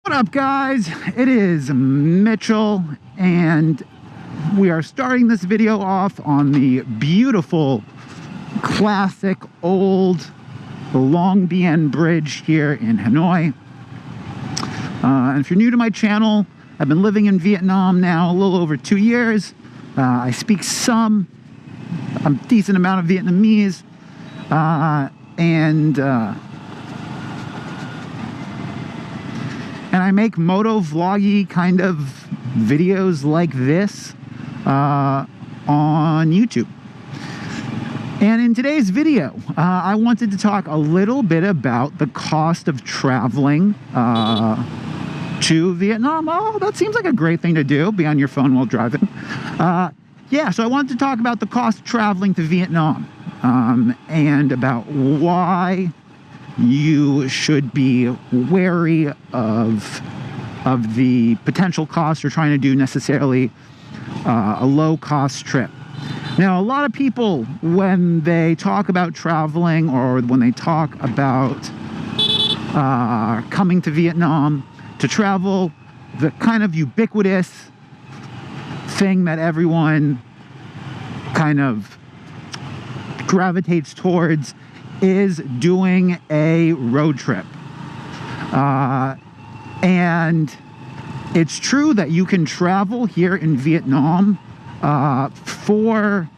What up, guys? It is Mitchell, and we are starting this video off on the beautiful, classic, old Long Bien Bridge here in Hanoi. And if you're new to my channel, I've been living in Vietnam now a little over 2 years. I speak a decent amount of Vietnamese, and I make moto vloggy kind of videos like this on YouTube. And in today's video, I wanted to talk a little bit about the cost of traveling to Vietnam. Oh, that seems like a great thing to do, be on your phone while driving. Yeah, so I wanted to talk about the cost of traveling to Vietnam, and about why you should be wary of the potential costs you're trying to do necessarily a low-cost trip. Now, a lot of people, when they talk about traveling or when they talk about coming to Vietnam to travel, the kind of ubiquitous thing that everyone kind of gravitates towards is doing a road trip. And it's true that you can travel here in Vietnam for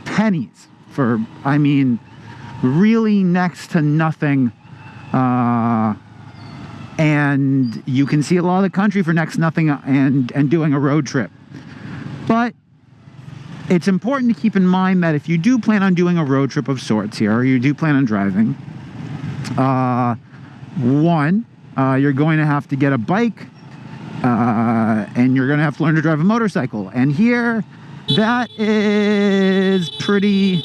pennies, for, I mean, really next to nothing. And you can see a lot of the country for next to nothing and doing a road trip. But it's important to keep in mind that if you do plan on doing a road trip of sorts here, or you do plan on driving, one, you're going to have to get a bike, and you're going to have to learn to drive a motorcycle. And here, that is pretty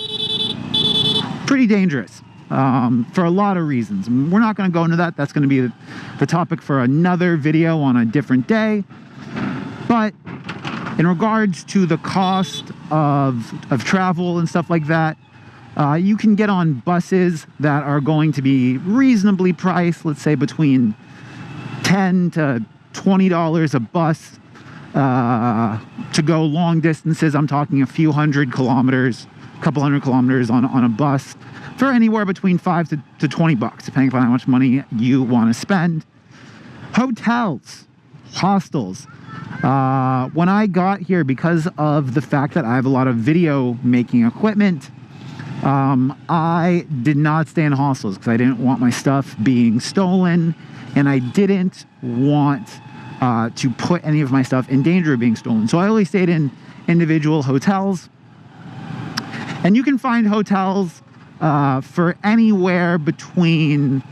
dangerous for a lot of reasons. We're not going to go into that. That's going to be the topic for another video on a different day. But in regards to the cost of travel and stuff like that, you can get on buses that are going to be reasonably priced, let's say between $10 to $20 a bus to go long distances. I'm talking a few hundred kilometers, a couple hundred kilometers on a bus for anywhere between $5 to $20, depending on how much money you want to spend. Hotels, hostels. When I got here, because of the fact that I have a lot of video making equipment, I did not stay in hostels because I didn't want my stuff being stolen, and I didn't want to put any of my stuff in danger of being stolen. So I only stayed in individual hotels. And you can find hotels for anywhere between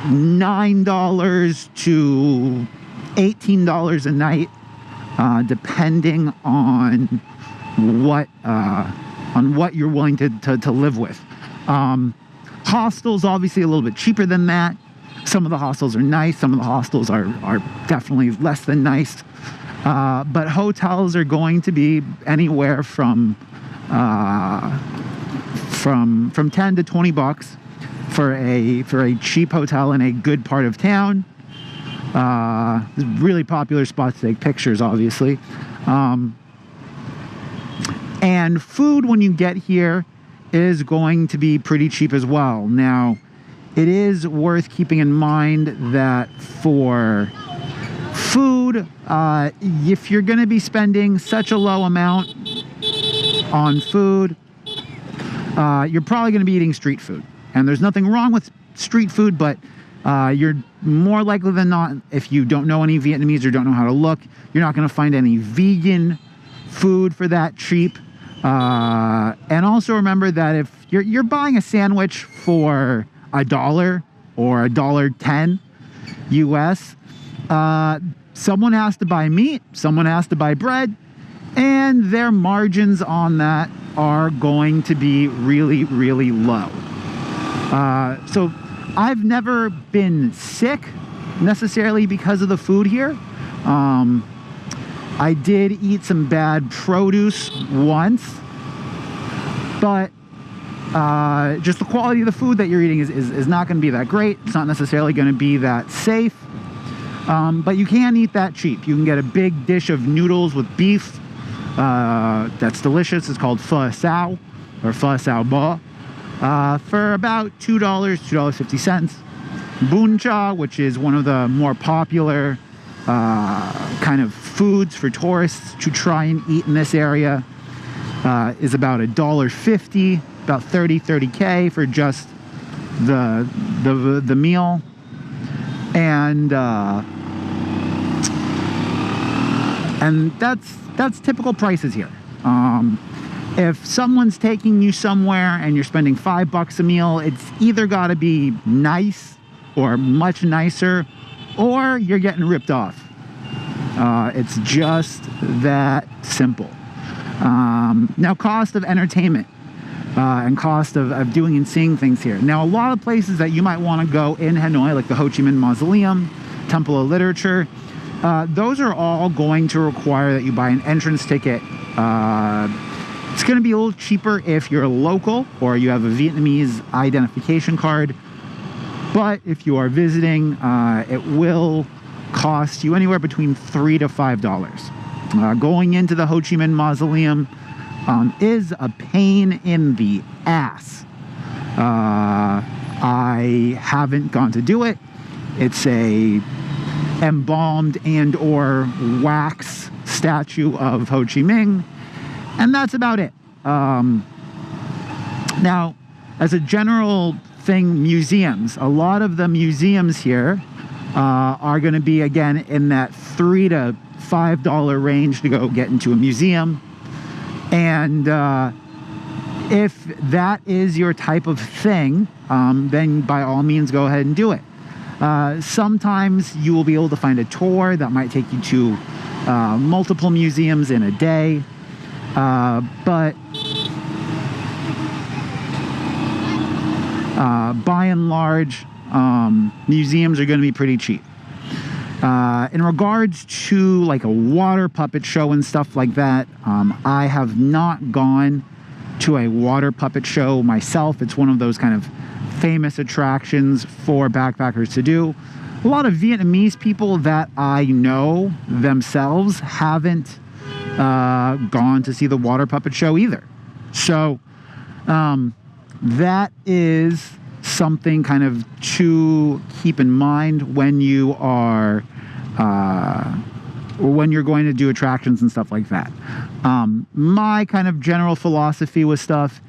$9 to $18 a night, depending on what you're willing to live with. Hostels, obviously a little bit cheaper than that. Some of the hostels are nice, some of the hostels are definitely less than nice. But hotels are going to be anywhere from 10 to $20 for a cheap hotel in a good part of town. Really popular spots to take pictures, obviously. And food, when you get here, is going to be pretty cheap as well. Now, it is worth keeping in mind that for food, if you're going to be spending such a low amount on food, you're probably going to be eating street food. And there's nothing wrong with street food, but you're more likely than not, if you don't know any Vietnamese or don't know how to look, you're not going to find any vegan food for that cheap. And also remember that if you're buying a sandwich for $1 or $1.10 US, someone has to buy meat, someone has to buy bread, and their margins on that are going to be really, really low. So I've never been sick necessarily because of the food here. I did eat some bad produce once, but just the quality of the food that you're eating is not going to be that great. It's not necessarily going to be that safe, but you can eat that cheap. You can get a big dish of noodles with beef that's delicious. It's called pho sao or pho sao bo for about $2, $2.50. Bún cha, which is one of the more popular kind of foods for tourists to try and eat in this area, is about $1.50, about 30K for just the meal. And that's typical prices here. If someone's taking you somewhere and you're spending $5 a meal, it's either got to be nice or much nicer, or you're getting ripped off. It's just that simple. Now, cost of entertainment and cost of doing and seeing things here. Now, a lot of places that you might want to go in Hanoi, like the Ho Chi Minh Mausoleum, Temple of Literature, those are all going to require that you buy an entrance ticket. It's going to be a little cheaper if you're local or you have a Vietnamese identification card. But if you are visiting, it will cost you anywhere between $3 to $5. Going into the Ho Chi Minh Mausoleum is a pain in the ass. I haven't gone to do it. It's a embalmed and or wax statue of Ho Chi Minh, and that's about it. Now, as a general thing, museums, a lot of the museums here are going to be, again, in that $3 to $5 range to go get into a museum. And if that is your type of thing, then by all means go ahead and do it. Sometimes you will be able to find a tour that might take you to multiple museums in a day, but by and large, museums are going to be pretty cheap. In regards to like a water puppet show and stuff like that, I have not gone to a water puppet show myself. It's one of those kind of famous attractions for backpackers to do. A lot of Vietnamese people that I know themselves haven't gone to see the water puppet show either. So that is something kind of to keep in mind when you are when you're going to do attractions and stuff like that. My kind of general philosophy with stuff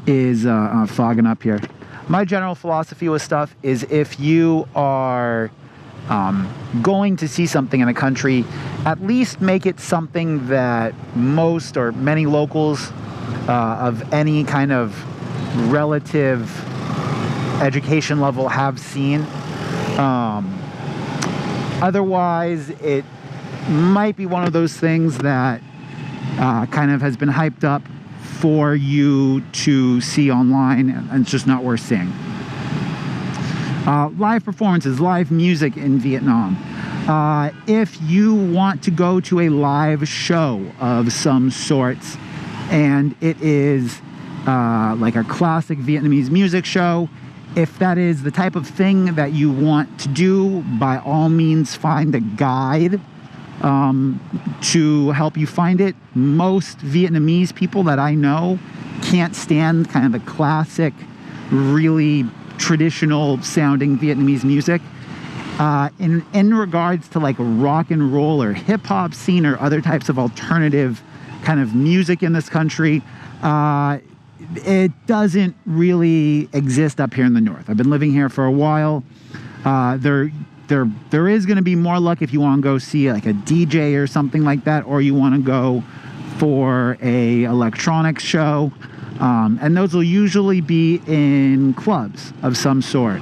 is fogging up here. My general philosophy with stuff is, if you are going to see something in a country, at least make it something that most or many locals of any kind of relative education level have seen. Otherwise, it might be one of those things that kind of has been hyped up for you to see online, and it's just not worth seeing. Live performances, live music in Vietnam. If you want to go to a live show of some sorts, and it is like a classic Vietnamese music show, if that is the type of thing that you want to do, by all means find a guide to help you find it. Most Vietnamese people that I know can't stand kind of the classic, really traditional sounding Vietnamese music. In regards to like rock and roll or hip hop scene or other types of alternative kind of music in this country, it doesn't really exist up here in the north. I've been living here for a while. There is going to be more luck if you want to go see like a DJ or something like that, or you want to go for a electronics show, and those will usually be in clubs of some sort.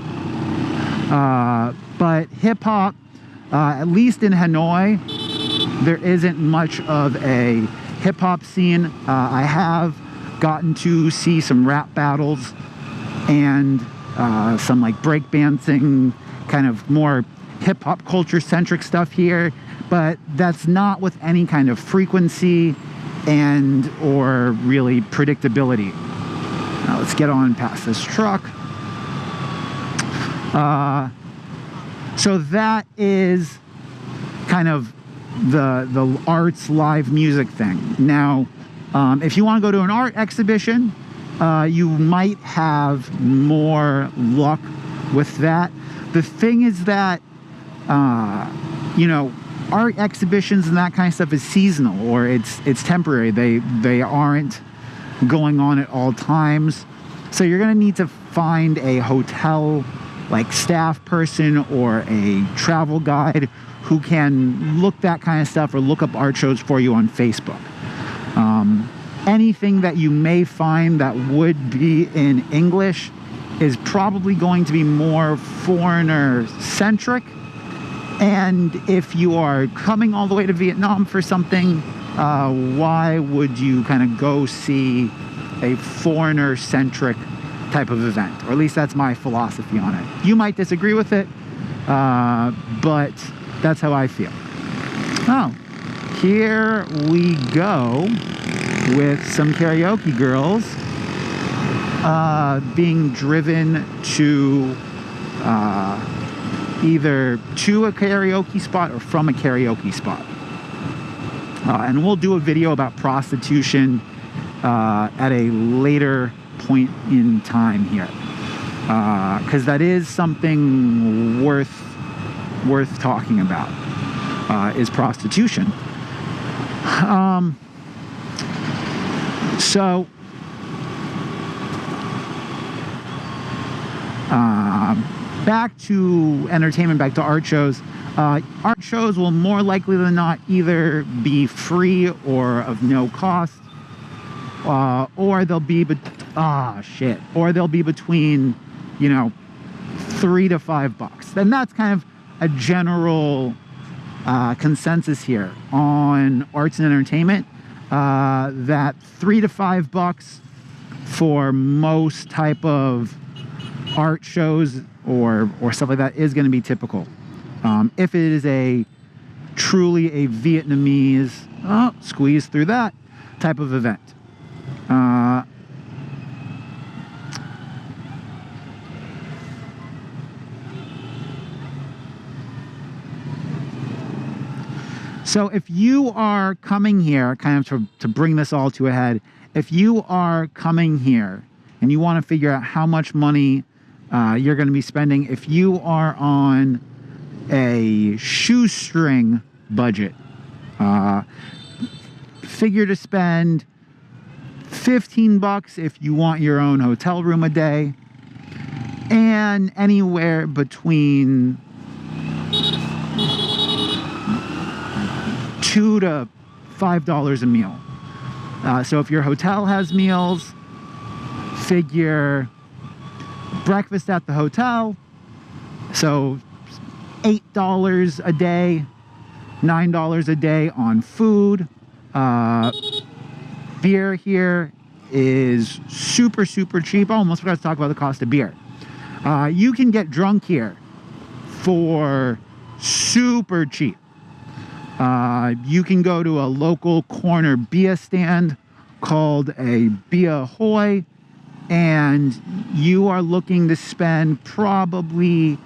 But hip hop, at least in Hanoi, there isn't much of a hip hop scene. I have gotten to see some rap battles and some like breakdancing, kind of more hip-hop culture centric stuff here, but that's not with any kind of frequency and or really predictability. Let's get on past this truck. So that is kind of the arts live music thing. Now, if you want to go to an art exhibition, you might have more luck with that. The thing is that, you know, art exhibitions and that kind of stuff is seasonal, or it's temporary. They aren't going on at all times. So you're going to need to find a hotel like staff person or a travel guide who can look that kind of stuff or look up art shows for you on Facebook. Anything that you may find that would be in English is probably going to be more foreigner centric. And if you are coming all the way to Vietnam for something, why would you kind of go see a foreigner centric type of event? Or at least that's my philosophy on it. You might disagree with it, but that's how I feel. Oh, here we go with some karaoke girls being driven to either to a karaoke spot or from a karaoke spot. And we'll do a video about prostitution at a later point in time here, because that is something worth talking about, is prostitution. So back to entertainment, back to art shows. Art shows will more likely than not either be free or of no cost, or they'll be or they'll be between, you know, $3 to $5. Then that's kind of a general consensus here on arts and entertainment, that $3 to $5 for most type of art shows or stuff like that is going to be typical. If it is truly a Vietnamese, squeeze through that type of event. So if you are coming here, kind of to bring this all to a head, if you are coming here and you want to figure out how much money you're going to be spending, if you are on a shoestring budget, figure to spend $15 if you want your own hotel room a day, and anywhere between $2 to $5 a meal. So if your hotel has meals, figure breakfast at the hotel, so $8 a day, $9 a day on food. Beer here is super cheap. I almost forgot to talk about the cost of beer. You can get drunk here for super cheap. You can go to a local corner beer stand called a Bia Hoi, and you are looking to spend probably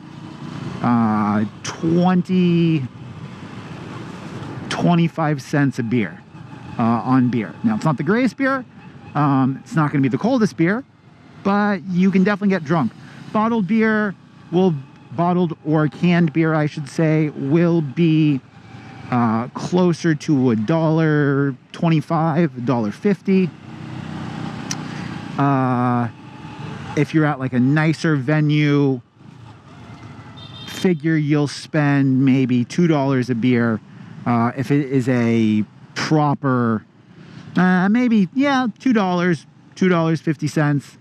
25 cents a beer on beer. Now, it's not the greatest beer. It's not going to be the coldest beer, but you can definitely get drunk. Bottled or canned beer, I should say, will be closer to $1.25, $1.50. If you're at like a nicer venue, figure you'll spend maybe $2 a beer. If it is a proper, maybe, yeah, $2.50.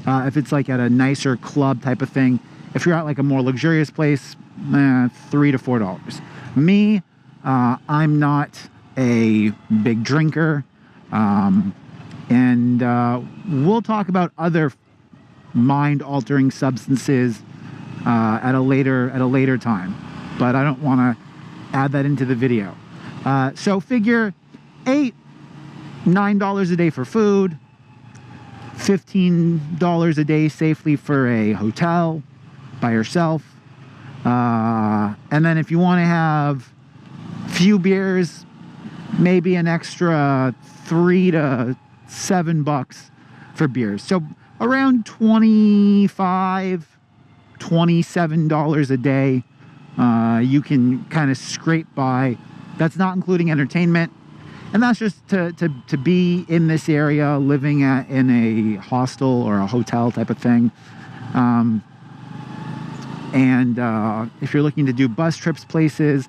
If it's like at a nicer club type of thing. If you're at like a more luxurious place, $3 to $4. Me, I'm not a big drinker, and we'll talk about other mind-altering substances at a later time, but I don't want to add that into the video. So figure $8, $9 a day for food, $15 a day safely for a hotel by yourself. And then if you want to have few beers, maybe an extra $3 to $7 for beers. So around $27 a day, you can kind of scrape by. That's not including entertainment, and that's just to be in this area, living in a hostel or a hotel type of thing. And if you're looking to do bus trips places,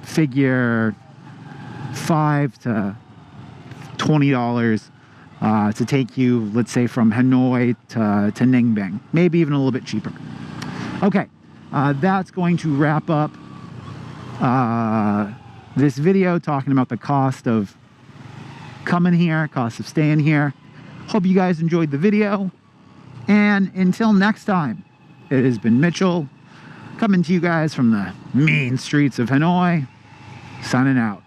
figure $5 to $20 to take you, let's say, from Hanoi to Ninh Binh, maybe even a little bit cheaper. Okay, that's going to wrap up this video talking about the cost of coming here, cost of staying here. Hope you guys enjoyed the video, and until next time, it has been Mitchell coming to you guys from the mean streets of Hanoi, signing out.